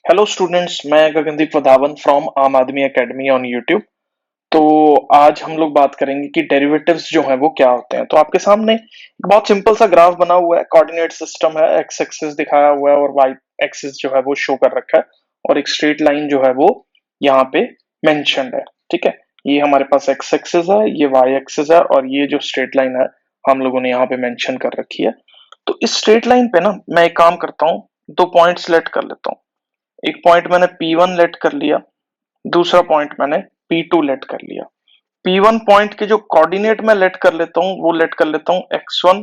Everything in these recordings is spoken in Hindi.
हेलो स्टूडेंट्स, मैं गगनदीप वधावन फ्रॉम आम आदमी एकेडमी ऑन यूट्यूब। तो आज हम लोग बात करेंगे कि डेरिवेटिव्स जो हैं वो क्या होते हैं। तो आपके सामने एक बहुत सिंपल सा ग्राफ बना हुआ है, कोऑर्डिनेट सिस्टम है, एक्स एक्सिस दिखाया हुआ है और वाई एक्सिस जो है वो शो कर रखा है और एक स्ट्रेट लाइन जो है वो यहाँ पे मेंशन्ड है। ठीक है, ये हमारे पास एक्स एक्सिस है, ये वाई एक्सिस है और ये जो स्ट्रेट लाइन है हम लोगों ने यहाँ पे मेंशन कर रखी है। तो इस स्ट्रेट लाइन पे ना मैं एक काम करता हूँ, दो पॉइंट सेलेक्ट कर लेता हूँ। एक पॉइंट मैंने P1 लेट कर लिया, दूसरा पॉइंट मैंने P2 लेट कर लिया। P1 पॉइंट के जो कोऑर्डिनेट मैं लेट कर लेता हूँ वो लेट कर लेता हूँ x1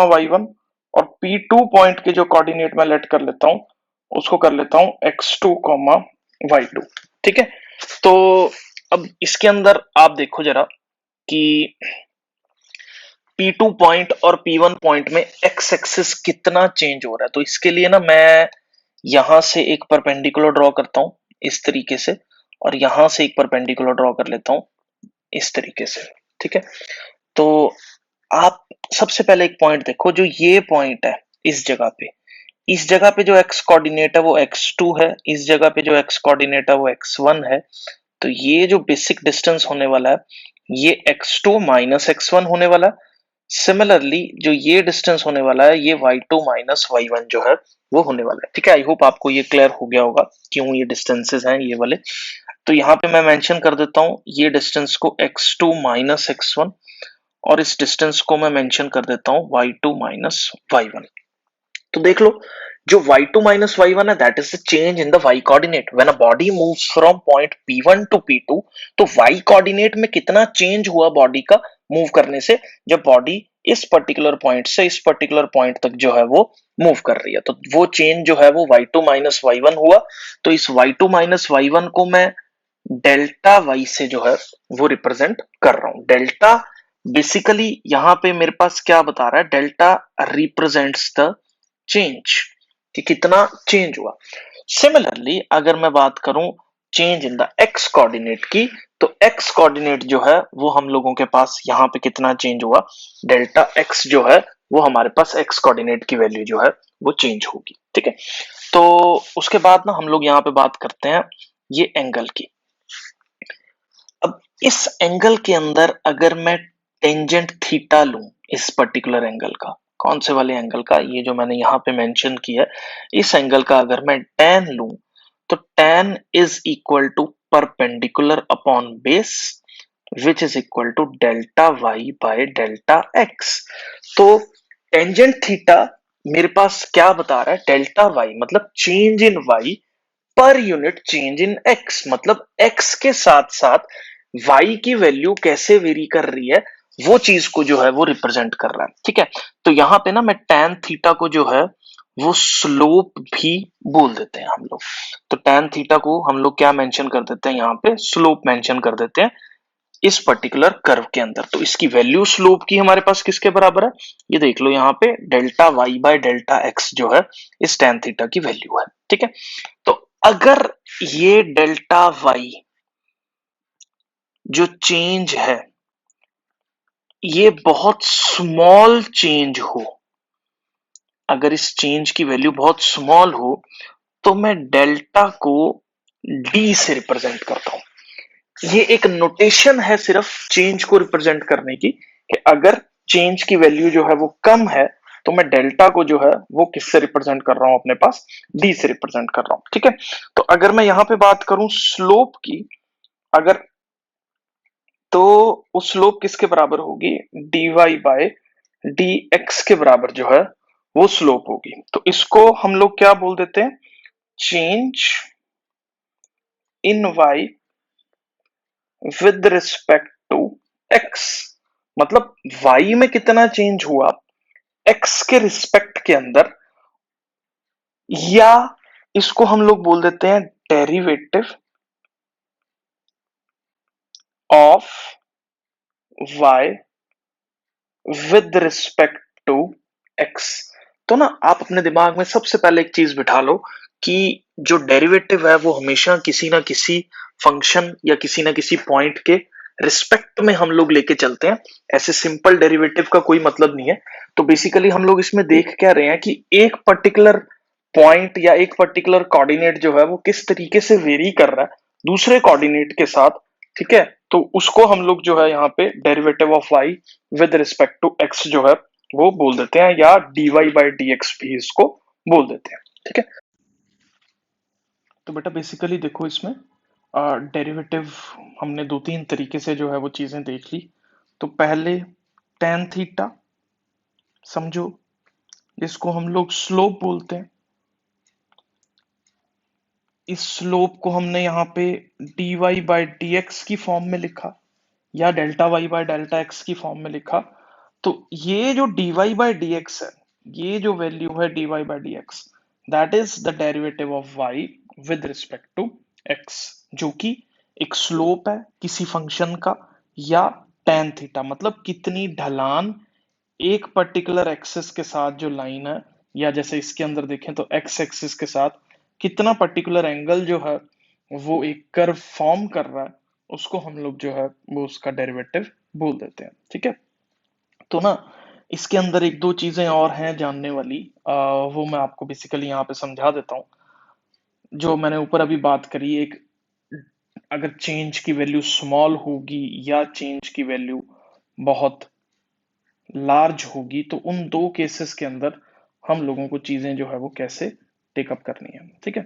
y1 और P2 पॉइंट के जो कोऑर्डिनेट मैं लेट कर लेता हूँ उसको कर लेता हूँ x2 y2। ठीक है, तो अब इसके अंदर आप देखो जरा कि P2 पॉइंट और P1 पॉइंट में x एक्सिस कितना चेंज हो रहा है। तो इसके लिए ना मैं यहां से एक परपेंडिकुलर ड्रॉ करता हूं इस तरीके से और यहां से एक परपेंडिकुलर ड्रॉ कर लेता हूं इस तरीके से। ठीक है, तो आप सबसे पहले एक पॉइंट देखो, जो ये पॉइंट है इस जगह पे जो x कोऑर्डिनेट है वो x2 है, इस जगह पे जो x कोऑर्डिनेट है वो x1 है। तो ये जो बेसिक डिस्टेंस होने वाला है ये x2 माइनस x1 होने वाला है। सिमिलरली जो ये डिस्टेंस होने वाला है ये y2 माइनस y1 जो है वो होने वाला है। ठीक है, आई होप आपको ये क्लियर हो गया होगा क्यों ये डिस्टेंसेस हैं ये वाले। तो यहाँ पे मैं मेंशन कर देता हूँ ये डिस्टेंस को x2 माइनस x1 और इस डिस्टेंस को मैं मेंशन कर देता हूँ y2 माइनस y1। तो देख लो, जो y2 माइनस y1 है that is the change in the y coordinate when a body moves from point P1 to P2। तो y कोऑर्डिनेट में कितना चेंज हुआ बॉडी का मूव करने से, जब बॉडी इस पर्टिकुलर पॉइंट से इस पर्टिकुलर पॉइंट तक जो है वो मूव कर रही है। तो वो चेंज जो है वो y2 माइनस y1 हुआ। तो इस y2 माइनस y1 को मैं डेल्टा y से जो है वो रिप्रेजेंट कर रहा हूं। डेल्टा बेसिकली यहाँ पे मेरे पास क्या बता रहा है, डेल्टा रिप्रेजेंट्स द चेंज कि कितना चेंज हुआ। सिमिलरली अगर मैं बात करूं change in the x coordinate की, तो एक्स कोऑर्डिनेट जो है वो हम लोगों के पास यहाँ पे कितना चेंज हुआ, डेल्टा एक्स जो है वो हमारे पास एक्स कोऑर्डिनेट की वैल्यू जो है वो चेंज होगी। ठीक है, तो उसके बाद ना हम लोग यहाँ पे बात करते हैं ये एंगल की। अब इस एंगल के अंदर अगर मैं टेंजेंट थीटा लूं, इस पर्टिकुलर एंगल का, कौन से वाले एंगल का, ये जो मैंने यहाँ पे मेंशन किया है इस एंगल का अगर मैं tan लूं, तो tan is equal to perpendicular upon base which is equal to delta y by delta x. तो टेंजेंट थीटा मेरे पास क्या बता रहा है, डेल्टा वाई मतलब change in y per unit change in x, मतलब एक्स के साथ साथ वाई की वैल्यू कैसे वेरी कर रही है वो चीज को जो है वो रिप्रेजेंट कर रहा है। ठीक है, तो यहां पे ना मैं tan थीटा को जो है वो स्लोप भी बोल देते हैं हम लोग। तो tan थीटा को हम लोग क्या मेंशन कर देते हैं, यहाँ पे स्लोप मेंशन कर देते हैं इस पर्टिकुलर कर्व के अंदर। तो इसकी वैल्यू स्लोप की हमारे पास किसके बराबर है, ये देख लो यहाँ पे delta y by delta x जो है इस tan थीटा की वैल्यू है। ठीक है, तो अगर ये डेल्टा वाई जो चेंज है ये बहुत स्मॉल चेंज हो, अगर इस चेंज की वैल्यू बहुत स्मॉल हो तो मैं डेल्टा को डी से रिप्रेजेंट करता हूं। ये एक नोटेशन है सिर्फ चेंज को रिप्रेजेंट करने की, कि अगर चेंज की वैल्यू जो है वो कम है तो मैं डेल्टा को जो है वो किससे रिप्रेजेंट कर रहा हूं, अपने पास डी से रिप्रेजेंट कर रहा हूं। ठीक है, तो अगर मैं यहां पे बात करूं स्लोप की, अगर तो उस स्लोप किसके बराबर होगी, dy बाय dx के बराबर जो है वो स्लोप होगी। तो इसको हम लोग क्या बोल देते हैं, change in y with respect to x, मतलब y में कितना चेंज हुआ x के रिस्पेक्ट के अंदर, या इसको हम लोग बोल देते हैं derivative of y with respect to x। तो ना आप अपने दिमाग में सबसे पहले एक चीज बिठा लो कि जो डेरिवेटिव है वो हमेशा किसी ना किसी फंक्शन या किसी ना किसी पॉइंट के रिस्पेक्ट में हम लोग लेके चलते हैं। ऐसे सिंपल डेरिवेटिव का कोई मतलब नहीं है। तो बेसिकली हम लोग इसमें देख क्या रहे हैं कि एक पर्टिकुलर पॉइंट या एक पर्टिकुलर कोऑर्डिनेट जो है वो किस तरीके से वेरी कर रहा है दूसरे कोऑर्डिनेट के साथ, ठीक है, तो उसको हम लोग जो है यहाँ पे derivative of y with respect to x जो है वो बोल देते हैं, या dy बाई dx भी इसको बोल देते हैं, ठीक है। तो बेटा बेसिकली देखो इसमें डेरिवेटिव हमने दो तीन तरीके से जो है वो चीजें देख ली। तो पहले tan थीटा समझो, जिसको हम लोग स्लोप बोलते हैं, इस स्लोप को हमने यहाँ पे dy बाई dx की फॉर्म में लिखा या delta y by delta x की फॉर्म में लिखा। तो ये जो dy बाय dx है, ये जो वैल्यू है dy by dx, that is the derivative of y with respect to x, जो कि एक स्लोप है किसी फंक्शन का, या tan थीटा मतलब कितनी ढलान एक पर्टिकुलर एक्सिस के साथ जो लाइन है, या जैसे इसके अंदर देखें तो एक्स एक्सिस के साथ कितना पर्टिकुलर एंगल जो है वो एक कर्व फॉर्म कर रहा है, उसको हम लोग जो है वो उसका डेरिवेटिव बोल देते हैं, ठीक है। तो ना इसके अंदर एक दो चीजें और हैं जानने वाली, वो मैं आपको बेसिकली यहाँ पे समझा देता हूँ। जो मैंने ऊपर अभी बात करी, एक अगर चेंज की वैल्यू स्मॉल होगी या चेंज की वैल्यू बहुत लार्ज होगी, तो उन दो केसेस के अंदर हम लोगों को चीजें जो है वो कैसे टेकअप करनी है, ठीक है।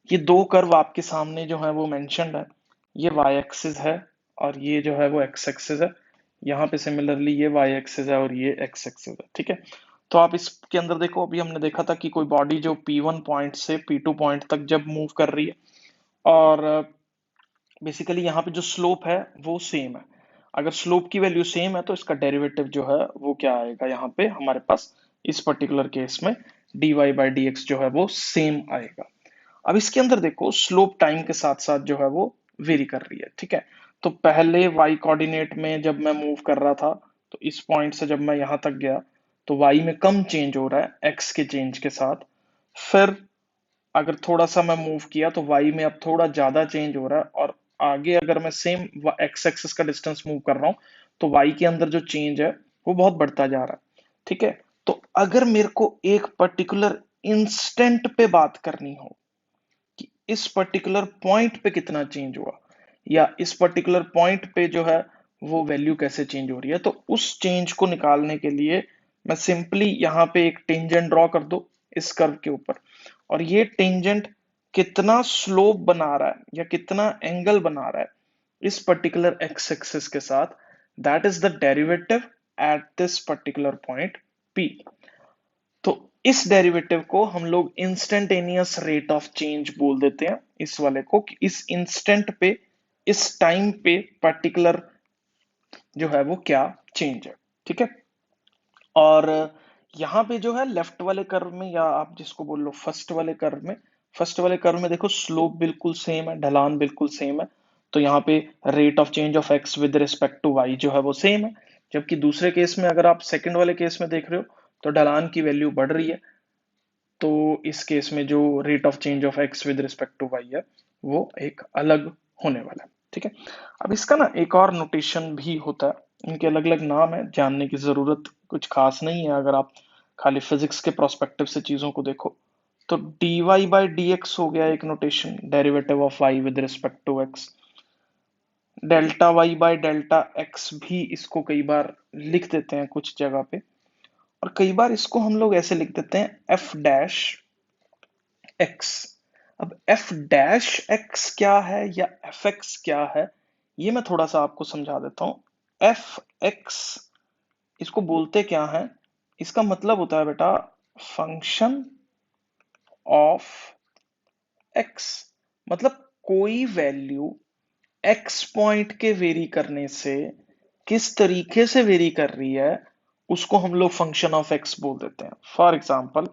ये दो कर्व आपके सामने जो है वो मेंशन्ड है, ये वाई एक्सिस है और ये जो है वो एक्स एक्सिस है। यहाँ पे सिमिलरली ये वाई एक्सिस है और ये एक्स एक्सिस है, ठीक है। तो आप इसके अंदर देखो, अभी हमने देखा था कि कोई बॉडी जो P1 पॉइंट से P2 पॉइंट तक जब मूव कर रही है, और बेसिकली यहाँ पे जो स्लोप है वो सेम है। अगर स्लोप की वैल्यू सेम है तो इसका डेरिवेटिव जो है वो क्या आएगा, यहाँ पे हमारे पास इस पर्टिकुलर केस में dy बाई dx जो है वो सेम आएगा। अब इसके अंदर देखो स्लोप टाइम के साथ साथ जो है वो वेरी कर रही है, ठीक है। तो पहले y कोऑर्डिनेट में जब मैं मूव कर रहा था, तो इस पॉइंट से जब मैं यहाँ तक गया तो y में कम चेंज हो रहा है x के चेंज के साथ। फिर अगर थोड़ा सा मैं मूव किया तो y में अब थोड़ा ज्यादा चेंज हो रहा है, और आगे अगर मैं सेम x एक्सिस का डिस्टेंस मूव कर रहा हूँ तो y के अंदर जो चेंज है वो बहुत बढ़ता जा रहा है, ठीक है। तो अगर मेरे को एक पर्टिकुलर इंस्टेंट पे बात करनी हो कि इस पर्टिकुलर पॉइंट पे कितना चेंज हुआ, या इस पर्टिकुलर पॉइंट पे जो है वो वैल्यू कैसे चेंज हो रही है, तो उस चेंज को निकालने के लिए मैं सिंपली यहाँ पे एक टेंजेंट ड्रॉ कर दो इस कर्व के ऊपर, और ये टेंजेंट कितना स्लोप बना रहा है या कितना एंगल बना रहा है इस पर्टिकुलर एक्स एक्सिस के साथ, that is the derivative at this particular point P। तो इस डेरिवेटिव को हम लोग इंस्टेंटेनियस रेट ऑफ चेंज बोल देते हैं, इस वाले को, कि इस इंस्टेंट पे इस टाइम पे पर्टिकुलर जो है वो क्या चेंज है, ठीक है। और यहाँ पे जो है लेफ्ट वाले कर्व में, या आप जिसको बोल लो फर्स्ट वाले कर्व में, फर्स्ट वाले कर्व में देखो स्लोप बिल्कुल सेम है, ढलान बिल्कुल सेम है। तो यहाँ पे rate of change of x with respect to y जो है वो सेम है। जबकि दूसरे केस में, अगर आप सेकंड वाले केस में देख रहे हो, तो ढलान की वैल्यू बढ़ रही है। तो इस केस में जो rate of change of x with respect to y है वो एक अलग होने वाला है, ठीक है। अब इसका ना एक और नोटेशन भी होता है, इनके अलग अलग नाम है, जानने की जरूरत कुछ खास नहीं है अगर आप खाली फिजिक्स के प्रोस्पेक्टिव से चीजों को देखो। तो dy बाई dx हो गया एक notation, derivative of y with respect to x। Delta y by delta x भी इसको कई बार लिख देते हैं कुछ जगह पे, और कई बार इसको हम लोग ऐसे लिख देते हैं f डैश x। अब f डैश x क्या है या fx क्या है, ये मैं थोड़ा सा आपको समझा देता हूं। fx इसको बोलते क्या है, इसका मतलब होता है बेटा फंक्शन ऑफ x। मतलब कोई वैल्यू x पॉइंट के वेरी करने से किस तरीके से वेरी कर रही है, उसको हम लोग फंक्शन ऑफ x बोल देते हैं। फॉर एग्जाम्पल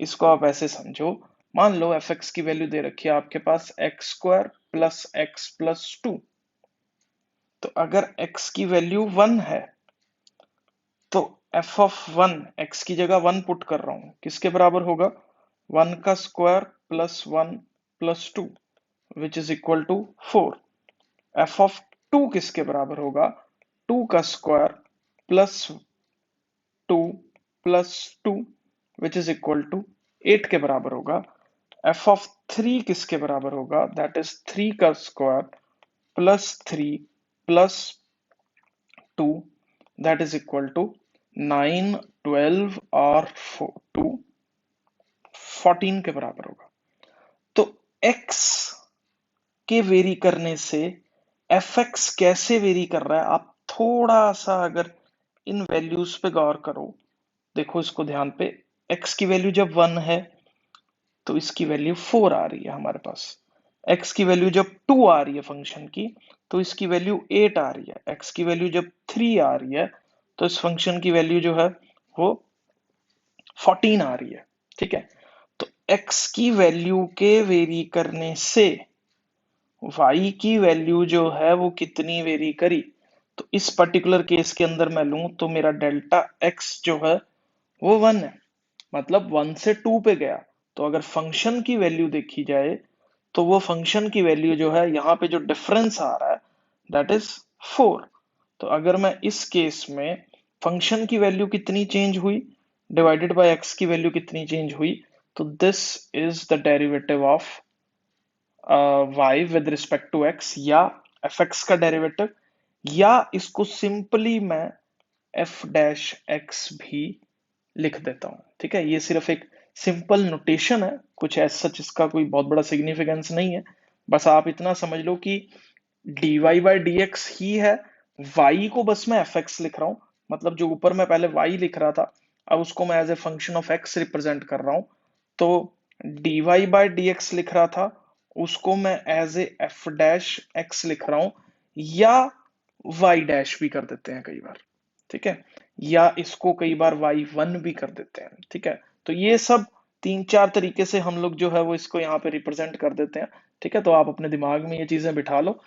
इसको आप ऐसे समझो, मान लो एफ एक्स की वैल्यू दे रखी है आपके पास x square plus x plus two. तो अगर x की वैल्यू 1 है तो f ऑफ 1, x की जगह 1 पुट कर रहा हूं, किसके बराबर होगा, 1 का square plus 1 plus 2 which is equal to 4। f of 2 किसके बराबर होगा, 2 का square plus 2 plus 2 which is equal to 8 के बराबर होगा। एफ ऑफ 3 किसके बराबर होगा, दैट इज 3 का square plus 3 plus 2 that is equal to 9, 12 और 2 14 के बराबर होगा। तो x के वेरी करने से एफ एक्स कैसे वेरी कर रहा है, आप थोड़ा सा अगर इन वैल्यूज पे गौर करो, देखो इसको ध्यान पे, x की वैल्यू जब 1 है तो इसकी वैल्यू 4 आ रही है हमारे पास, x की वैल्यू जब 2 आ रही है फंक्शन की तो इसकी वैल्यू 8 आ रही है, x की वैल्यू जब 3 आ रही है तो इस फंक्शन की वैल्यू जो है वो 14 आ रही है। ठीक है, तो x की वैल्यू के वेरी करने से y की वैल्यू जो है वो कितनी वेरी करी, तो इस पर्टिकुलर केस के अंदर मैं लूं तो मेरा डेल्टा x जो है वो 1 है, मतलब 1 से 2 पे गया। तो अगर फंक्शन की वैल्यू देखी जाए तो वो फंक्शन की वैल्यू जो है यहाँ पे जो डिफरेंस आ रहा है दैट इज 4। तो अगर मैं इस केस में फंक्शन की वैल्यू कितनी चेंज हुई डिवाइडेड बाय एक्स की वैल्यू कितनी चेंज हुई, तो this is the derivative of y with respect to x, या fx का डेरिवेटिव, या इसको सिंपली मैं f डैश x भी लिख देता हूं। ठीक है, ये सिर्फ एक सिंपल नोटेशन है, कुछ ऐसा सच इसका कोई बहुत बड़ा सिग्निफिकेंस नहीं है। बस आप इतना समझ लो कि dy बाई डी एक्स ही है, y को बस मैं fx लिख रहा हूं, मतलब जो ऊपर मैं पहले y लिख रहा था अब उसको मैं as a function of x represent कर रहा हूं। तो dy बाई डी एक्स लिख रहा था उसको मैं as a f dash x लिख रहा हूं, या y डैश भी कर देते हैं कई बार। ठीक है, या इसको कई बार y1 भी कर देते हैं। ठीक है, तो ये सब 3-4 तरीके से हम लोग जो है वो इसको यहाँ पे रिप्रेजेंट कर देते हैं। ठीक है, तो आप अपने दिमाग में ये चीजें बिठा लो।